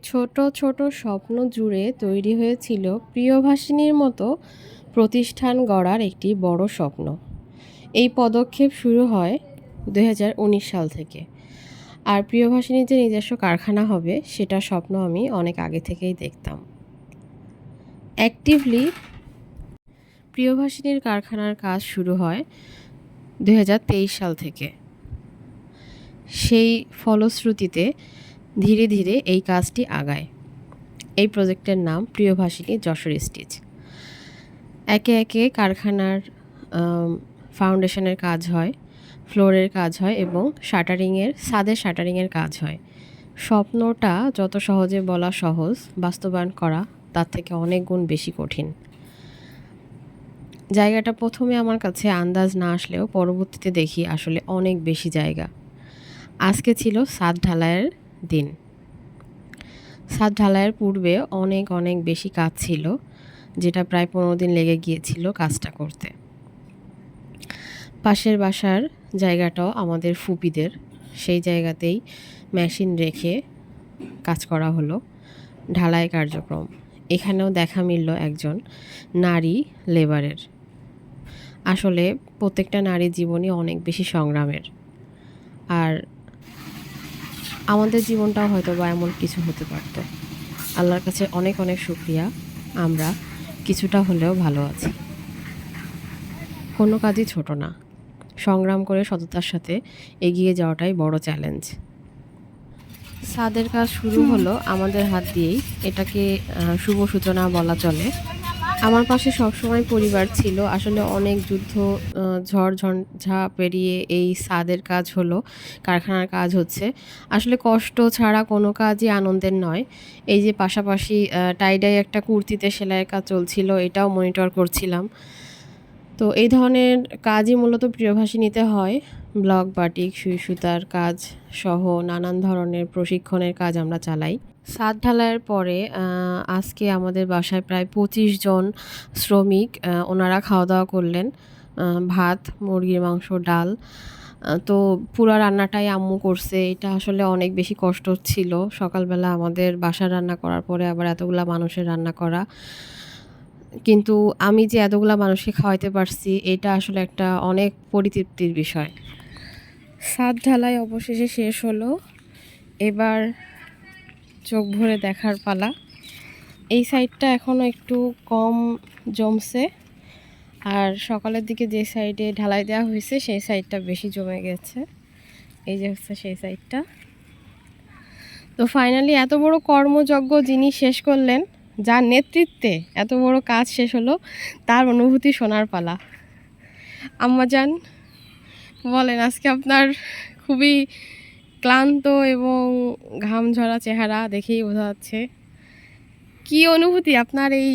ছোট ছোট স্বপ্ন জুড়ে তৈরি হয়েছিল প্রিয়ভাষিণীর মতো প্রতিষ্ঠান গড়ার একটি বড় স্বপ্ন। এই পদক্ষেপ শুরু হয় ২০১৯ সাল থেকে। আর প্রিয়ভাষিণীর যে নিজস্ব কারখানা হবে সেটা স্বপ্ন আমি অনেক আগে থেকেই দেখতাম। অ্যাক্টিভলি প্রিয়ভাষিণীর কারখানার কাজ শুরু হয় ২০২৩ সাল থেকে। সেই ফলশ্রুতিতে ধীরে ধীরে এই কাজটি আগায়। এই প্রজেক্টের নাম প্রিয়ভাষিণী যশোর স্টিচ। একে একে কারখানার ফাউন্ডেশনের কাজ হয়, ফ্লোরের কাজ হয় এবং ছাদের শাটারিংয়ের কাজ হয়। স্বপ্নটা যত সহজে বলা সহজ, বাস্তবায়ন করা তার থেকে অনেক গুণ বেশি কঠিন। জায়গাটা প্রথমে আমার কাছে আন্দাজ না আসলেও পরবর্তীতে দেখি আসলে অনেক বেশি জায়গা। আজকে ছিল ছাদ ঢালাইয়ের দিন। ছাদ ঢালাইয়ের পূর্বে অনেক অনেক বেশি কাজ ছিল, যেটা প্রায় ১৫ দিন লেগে গিয়েছিল কাজটা করতে। পাশের বাসার জায়গাটাও আমাদের ফুপিদের, সেই জায়গাতেই মেশিন রেখে কাজ করা হলো ঢালাই কার্যক্রম। এখানেও দেখা মিলল একজন নারী লেবারের। আসলে প্রত্যেকটা নারীর জীবনই অনেক বেশি সংগ্রামের, আর আমাদের জীবনটাও হয়তো বা এমন কিছু হতে পারত। আল্লাহর কাছে অনেক অনেক শুকরিয়া, আমরা কিছুটা হলেও ভালো আছি। কোনো কাজই ছোট না, সংগ্রাম করে সততার সাথে এগিয়ে যাওয়াটাই বড় চ্যালেঞ্জ। ছাদের কাজ শুরু হলো আমাদের হাত দিয়েই, এটাকে শুভ সূচনা বলা চলে। আমার পাশে সবসময় পরিবার ছিল। আসলে অনেক যুদ্ধ, ঝড় ঝঞ্ঝা পেরিয়ে এই ছাদের কাজ হলো, কারখানার কাজ হচ্ছে। আসলে কষ্ট ছাড়া কোনো কাজই আনন্দের নয়। এই যে পাশাপাশি টাইডাই একটা কুর্তিতে সেলাইয়ের কাজ চলছিল, এটাও মনিটর করছিলাম। তো এই ধরনের কাজই মূলত প্রিয়ভাষিণীতে হয়। ব্লক, বাটিক, সুই সুতার কাজ সহ নানান ধরনের প্রশিক্ষণের কাজ আমরা চালাই। ছাদ ঢালাইয়ের পরে আজকে আমাদের বাসায় প্রায় ২৫ জন শ্রমিক ওনারা খাওয়া দাওয়া করলেন। ভাত, মুরগির মাংস, ডাল। তো পুরা রান্নাটাই আম্মু করছে। এটা আসলে অনেক বেশি কষ্ট ছিল। সকালবেলা আমাদের বাসার রান্না করার পরে আবার এতগুলা মানুষের রান্না করা। কিন্তু আমি যে এতগুলা মানুষকে খাওয়াইতে পারছি, এটা আসলে একটা অনেক পরিতৃপ্তির বিষয়। ছাদ ঢালাই অবশেষে শেষ হলো। এবার চোখ ভরে দেখার পালা। এই সাইডটা এখনও একটু কম জমছে, আর সকালের দিকে যে সাইডে ঢালাই দেওয়া হয়েছে সেই সাইডটা বেশি জমে গেছে। এই যে হচ্ছে সেই সাইডটা। তো ফাইনালি এত বড় কর্মযজ্ঞ যিনি শেষ করলেন, যার নেতৃত্বে এত বড় কাজ শেষ হলো, তার অনুভূতি শোনার পালা। আম্মাজান, বলেন, আজকে আপনার খুবই ক্লান্ত এবং ঘাম ঝরা চেহারা দেখেই বোঝা যাচ্ছে। কী অনুভূতি আপনার এই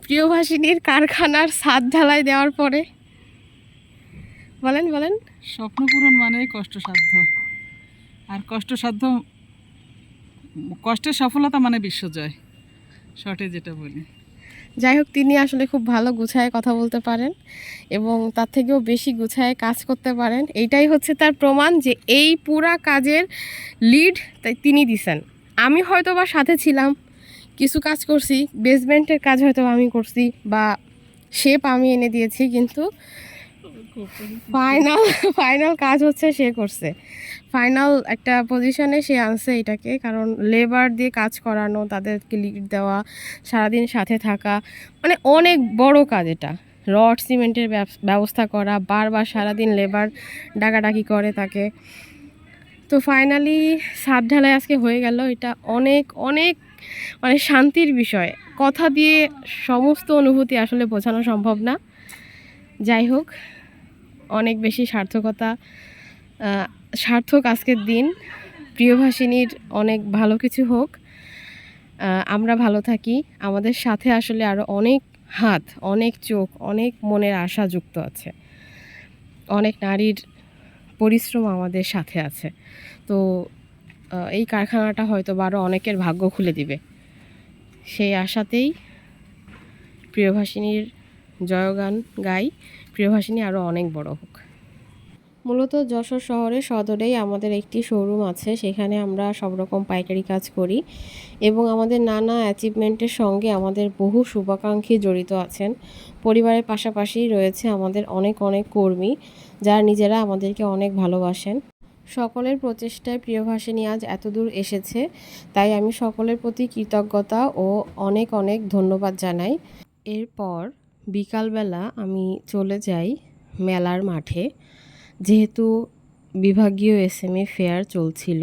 প্রিয়ভাষিণীর কারখানার ছাদ ঢালাই দেওয়ার পরে? বলেন বলেন। স্বপ্ন পূরণ মানেই কষ্টসাধ্য, আর কষ্টের সফলতা মানে বিশ্বজয়, শর্টে যেটা বলি। যাই হোক, তিনি আসলে খুব ভালো গুছায় কথা বলতে পারেন এবং তার থেকেও বেশি গুছায় কাজ করতে পারেন। এইটাই হচ্ছে তার প্রমাণ যে এই পুরা কাজের লিড তিনি দিছেন। আমি হয়তো বা সাথে ছিলাম, কিছু কাজ করছি, বেসমেন্টের কাজ হয়তো আমি করছি বা শেপ আমি এনে দিয়েছি, কিন্তু ফাইনাল কাজ হচ্ছে সে করছে। ফাইনাল একটা পজিশনে সে আনছে এটাকে, কারণ লেবার দিয়ে কাজ করানো, তাদেরকে লিড দেওয়া, সারাদিন সাথে থাকা, মানে অনেক বড় কাজ এটা। রড সিমেন্টের ব্যবস্থা করা, বারবার সারাদিন লেবার ডাকাডাকি করে তাকে। তো ফাইনালি ছাদ ঢালাই আজকে হয়ে গেল। এটা অনেক অনেক মানে শান্তির বিষয়। কথা দিয়ে সমস্ত অনুভূতি আসলে বোঝানো সম্ভব না। যাই হোক, অনেক বেশি সার্থক আজকের দিন। প্রিয়ভাষিণীর অনেক ভালো কিছু হোক, আমরা ভালো থাকি। আমাদের সাথে আসলে আরও অনেক হাত, অনেক চোখ, অনেক মনের আশা যুক্ত আছে। অনেক নারীর পরিশ্রম আমাদের সাথে আছে। তো এই কারখানাটা হয়তো আরও অনেকের ভাগ্য খুলে দিবে, সেই আশাতেই প্রিয়ভাষিণীর জয়গান গাই। প্রিয়ভাষিণী আরও অনেক বড় হোক। মূলত যশোর শহরের সদরেই আমাদের একটি শোরুম আছে, সেখানে আমরা সব রকম পাইকারি কাজ করি এবং আমাদের নানা অ্যাচিভমেন্টের সঙ্গে আমাদের বহু শুভাকাঙ্ক্ষী জড়িত আছেন। পরিবারের পাশাপাশি রয়েছে আমাদের অনেক অনেক কর্মী, যারা নিজেরা আমাদেরকে অনেক ভালোবাসেন। সকলের প্রচেষ্টায় প্রিয়ভাষিণী আজ এতদূর এসেছে, তাই আমি সকলের প্রতি কৃতজ্ঞতা ও অনেক অনেক ধন্যবাদ জানাই। এরপর বিকালবেলা আমি চলে যাই মেলার মাঠে, যেহেতু বিভাগীয় এসএমই ফেয়ার চলছিল।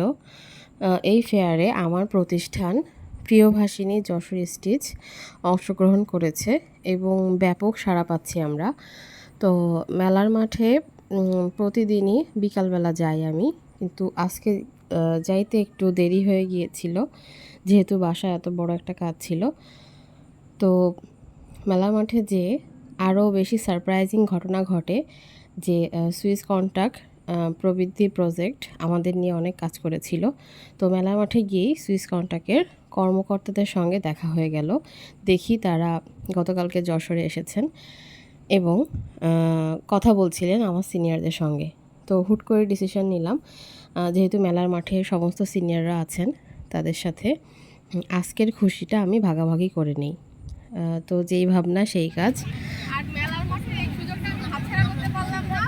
এই ফেয়ারে আমার প্রতিষ্ঠান প্রিয়ভাষিণী যশোর স্টিচ অংশগ্রহণ করেছে এবং ব্যাপক সাড়া পাচ্ছি আমরা। তো মেলার মাঠে প্রতিদিনই বিকালবেলা যাই আমি, কিন্তু আজকে যাইতে একটু দেরি হয়ে গিয়েছিল, যেহেতু বাসায় এত বড় একটা কাজ ছিল। তো মেলা মাঠে যেয়ে আরও বেশি সারপ্রাইজিং ঘটনা ঘটে যে সুইস কন্টাক্ট প্রবৃদ্ধি প্রজেক্ট আমাদের নিয়ে অনেক কাজ করেছিল। তো মেলা মাঠে গিয়েই সুইস কন্টাক্টের কর্মকর্তাদের সঙ্গে দেখা হয়ে গেল। দেখি তারা গতকালকে যশোরে এসেছেন এবং কথা বলছিলেন আমার সিনিয়রদের সঙ্গে। তো হুট করে ডিসিশন নিলাম, যেহেতু মেলার মাঠে সমস্ত সিনিয়ররা আছেন, তাদের সাথে আজকের খুশিটা আমি ভাগাভাগি করে নিই। তো যেই ভাবনা সেই কাজ। আর মেলার মাঠে এই সুযোগটা আমি হাতছাড়া করতে পারলাম না।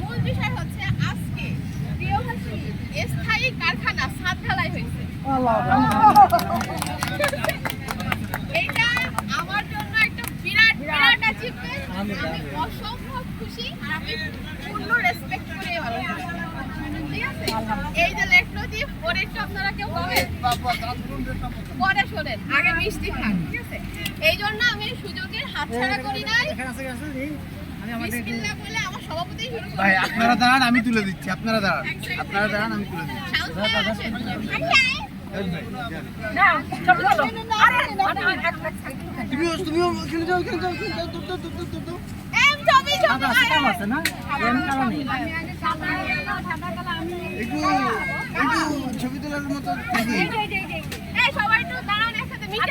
মূল বিষয় হচ্ছে আজকে প্রিয়ভাষিণী স্থায়ী কারখানা ছাদ ঢালাই হয়েছে। এইটা আমার জন্য একটা বিরাট বিরাট অ্যাচিভমেন্ট। আমি অসম্ভব খুশি আর আমি পূর্ণ রেসপেক্ট করে ভালো ঠিক আছে। এই যে লেটনদীপ ওর একটু আপনারা কেউ পাবেন পরে শোনেন, আগে মিষ্টি খান ঠিক আছে। এই জন্য আমি সুযোগের হাতছাড়া করি নাই। বিসমিল্লাহ বলে আমার সভাপতি শুরু ভাই আপনারা দাঁড়ান, আমি তুলে দিচ্ছি। আপনারা দাঁড়ান, আমি তুলে দিচ্ছি। তুমিও ওখানে যাও, দূর, দূর। একটু ছবি তোলার মতো থাকি। সবাই একটু দাঁড়ান একসাথে মিষ্টি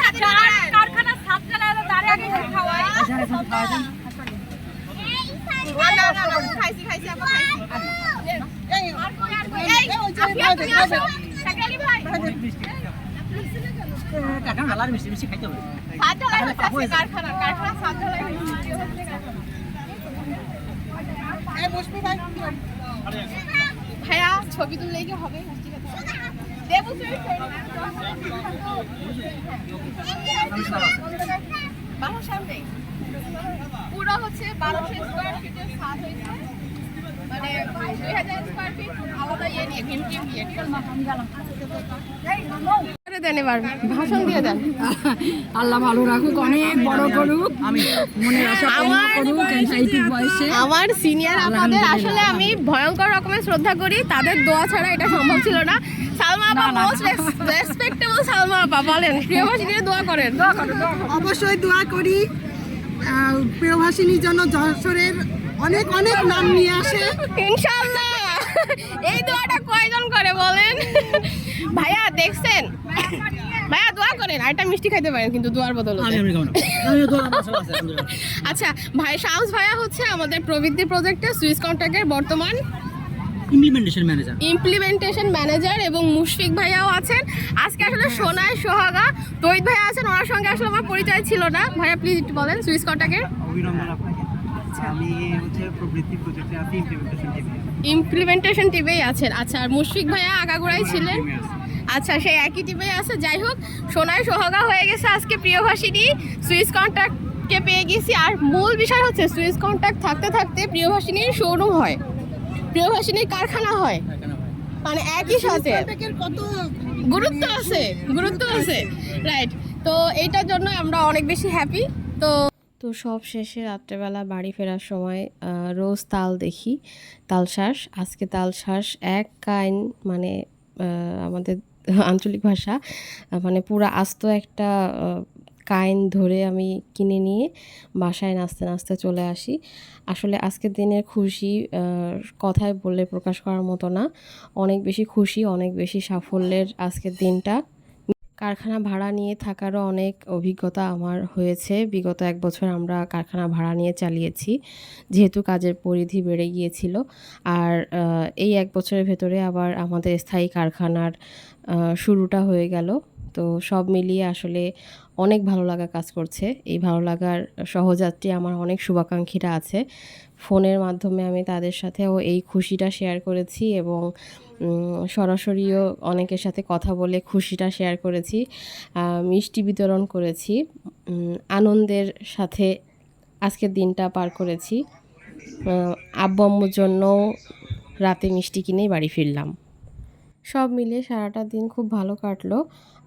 কারখানা ছাদ ঢালাই হলো তার আগে খাওয়াই। না খাইছি আপা খাইছি। আর কই আপনি আসো সাকালি ভাই কারখানা ভালো মিষ্টি খাইতে হবে। ছাদ ঢালাই হচ্ছে কারখানা ছাদ ঢালাই হচ্ছে। ভাইয়া ছবি তুললেই কি হবে? দেবু তুমি বাসার সামনে পুরো হচ্ছে 1200 স্কয়ার ফিটের ছাদ হয়েছে, মানে 2000 স্কয়ার ফিট আলাদা ইয়ে নিয়ে ভিম দিয়ে ঠিক আছে। দেন এবার ভাষণ দিয়ে দেন। আল্লাহ ভালো রাখুক, অনেক বড় করুক, মনের আশা পূর্ণ করুক এইটুক বয়সে। আমার সিনিয়র আমাদের আসলে আমি ভয়ঙ্কর রকমের শ্রদ্ধা করি, তাদের দোয়া ছাড়া এটা সম্ভব ছিল না। সালমা আপা মোস্ট রেসপেক্টেবল সালমা আপা বলেন প্রিয়ভাষিণীর দোয়া করেন। অবশ্যই দোয়া করি প্রিয়ভাষিণীর জন্য যশোরের অনেক অনেক নাম নিয়ে আসে ইনশাআল্লাহ। এই দোয়াটা কয়জন করে বলেন? ভাইয়া দেখছেন, ভাইয়া দোয়া করেন। আরেকটা মিষ্টি খাইতে পারেন কিন্তু দোয়ার বদলে। আচ্ছা ভাই শামস ভাইয়া হচ্ছে আমাদের প্রবৃদ্ধি প্রজেক্টের সুইস কন্ট্রাক্টের বর্তমান ইমপ্লিমেন্টেশন ম্যানেজার এবং মুশফিক ভাইয়াও আছেন। আজকে আসলে সোনায় সোহাগা তৈত ভাইয়া আছেন, ওনার সঙ্গে আসলে আমার পরিচয় ছিল না। ভাইয়া প্লিজ একটু বলেন সুইস কন্ট্রাক্টের। অভিনন্দন আপনাকে। আমি হচ্ছে প্রবৃত্তি প্রজেক্টে আছি, ইমপ্লিমেন্টেশন টিমেই আছেন। আচ্ছা আর মুশফিক ভাইয়া আগাগোড়াই ছিলেন। আচ্ছা সেই একই টিমেই আছে। যাই হোক সোনায় সোহাগা হয়ে গেছে আজকে প্রিয়ভাষিণী, সুইস কন্ট্রাক্টকে পেয়ে গেছি। আর মূল বিষয় হচ্ছে সুইস কন্ট্রাক্ট থাকতে থাকতে প্রিয়ভাষিণীর শোরুম হয়, প্রিয়ভাষিণীর কারখানা হয়, মানে একই সাথে কত গুরুত্ব আছে রাইট। তো এইটার জন্য আমরা অনেক বেশি হ্যাপি। তো সব শেষে রাত্রেবেলা বাড়ি ফেরার সময় রোজ তাল দেখি, তালশ্বাস। আজকে তালশ্বাস এক কাইন, মানে আমাদের আঞ্চলিক ভাষা, মানে পুরা আস্ত একটা কাইন ধরে আমি কিনে নিয়ে বাসায় নাচতে নাচতে চলে আসি। আসলে আজকের দিনের খুশি কথায় বললে প্রকাশ করার মতো না, অনেক বেশি খুশি, অনেক বেশি সাফল্যের আজকের দিনটা। কারখানা ভাড়া নিয়ে থাকারও অনেক অভিজ্ঞতা আমার হয়েছে। বিগত ১ বছর আমরা কারখানা ভাড়া নিয়ে চালিয়েছি। যেহেতু কাজের পরিধি বেড়ে গিয়েছিল। আর এই ১ বছরের ভেতরে আবার আমাদের স্থায়ী কারখানার শুরুটা হয়ে গেল। তো সব মিলিয়ে আসলে অনেক ভালো লাগা কাজ করছে। এই ভালো লাগার সহযাত্রী আমার অনেক শুভাকাঙ্ক্ষীরা আছে। ফোনের মাধ্যমে আমি তাদের সাথেও এই খুশিটা শেয়ার করেছি এবং সরাসরিও অনেকের সাথে কথা বলে খুশিটা শেয়ার করেছি। মিষ্টি বিতরণ করেছি। আনন্দের সাথে আজকের দিনটা পার করেছি। আব্বু আম্মুর জন্যও রাতে মিষ্টি কিনেই বাড়ি ফিরলাম। সব মিলিয়ে সারাটা দিন খুব ভালো কাটলো।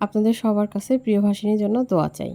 আপনাদের সবার কাছে প্রিয়ভাষিণীর জন্য দোয়া চাই।